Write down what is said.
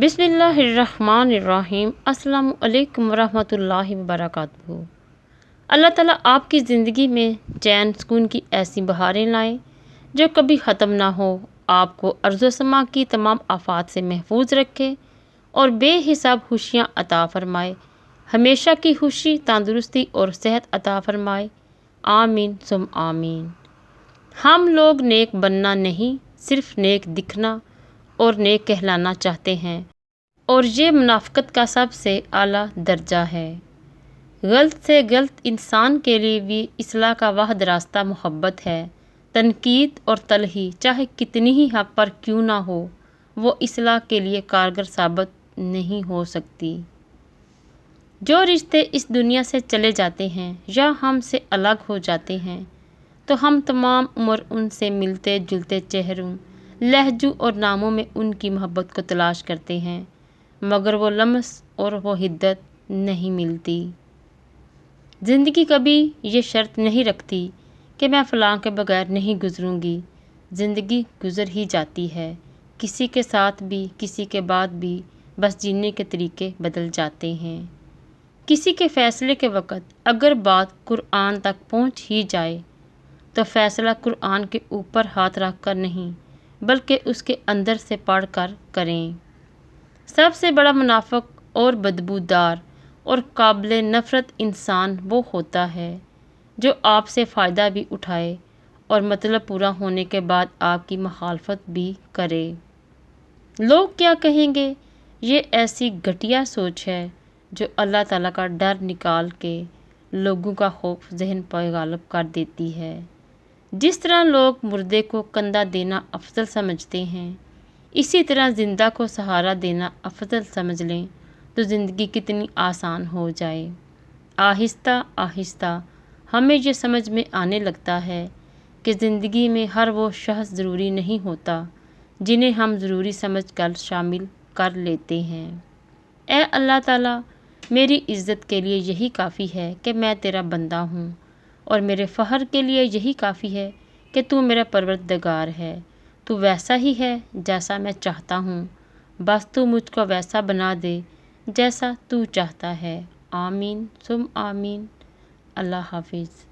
بسم اللہ الرحمن الرحیم۔ السلام علیکم ورحمۃ اللہ وبرکاتہ۔ اللہ تعالیٰ آپ کی زندگی میں چین سکون کی ایسی بہاریں لائیں جو کبھی ختم نہ ہو، آپ کو ارض و سما کی تمام آفات سے محفوظ رکھے اور بے حساب خوشیاں عطا فرمائے، ہمیشہ کی خوشی، تندرستی اور صحت عطا فرمائے، آمین ثم آمین۔ ہم لوگ نیک بننا نہیں، صرف نیک دکھنا اور نیک کہلانا چاہتے ہیں، اور یہ منافقت کا سب سے اعلیٰ درجہ ہے۔ غلط سے غلط انسان کے لیے بھی اصلاح کا واحد راستہ محبت ہے۔ تنقید اور تلخی چاہے کتنی ہی حق پر کیوں نہ ہو، وہ اصلاح کے لیے کارگر ثابت نہیں ہو سکتی۔ جو رشتے اس دنیا سے چلے جاتے ہیں یا ہم سے الگ ہو جاتے ہیں تو ہم تمام عمر ان سے ملتے جلتے چہروں، لہجوں اور ناموں میں ان کی محبت کو تلاش کرتے ہیں، مگر وہ لمس اور وہ حدت نہیں ملتی۔ زندگی کبھی یہ شرط نہیں رکھتی کہ میں فلاں کے بغیر نہیں گزروں گی۔ زندگی گزر ہی جاتی ہے، کسی کے ساتھ بھی، کسی کے بعد بھی، بس جینے کے طریقے بدل جاتے ہیں۔ کسی کے فیصلے کے وقت اگر بات قرآن تک پہنچ ہی جائے تو فیصلہ قرآن کے اوپر ہاتھ رکھ کر نہیں بلکہ اس کے اندر سے پڑھ کر کریں۔ سب سے بڑا منافق اور بدبودار اور قابل نفرت انسان وہ ہوتا ہے جو آپ سے فائدہ بھی اٹھائے اور مطلب پورا ہونے کے بعد آپ کی مخالفت بھی کرے۔ لوگ کیا کہیں گے، یہ ایسی گھٹیا سوچ ہے جو اللہ تعالیٰ کا ڈر نکال کے لوگوں کا خوف ذہن پر غالب کر دیتی ہے۔ جس طرح لوگ مردے کو کندھا دینا افضل سمجھتے ہیں، اسی طرح زندہ کو سہارا دینا افضل سمجھ لیں تو زندگی کتنی آسان ہو جائے۔ آہستہ آہستہ ہمیں یہ سمجھ میں آنے لگتا ہے کہ زندگی میں ہر وہ شخص ضروری نہیں ہوتا جنہیں ہم ضروری سمجھ کر شامل کر لیتے ہیں۔ اے اللہ تعالیٰ، میری عزت کے لیے یہی کافی ہے کہ میں تیرا بندہ ہوں، اور میرے فخر کے لیے یہی کافی ہے کہ تو میرا پروردگار ہے۔ تو ویسا ہی ہے جیسا میں چاہتا ہوں، بس تو مجھ کو ویسا بنا دے جیسا تو چاہتا ہے، آمین ثم آمین۔ اللہ حافظ۔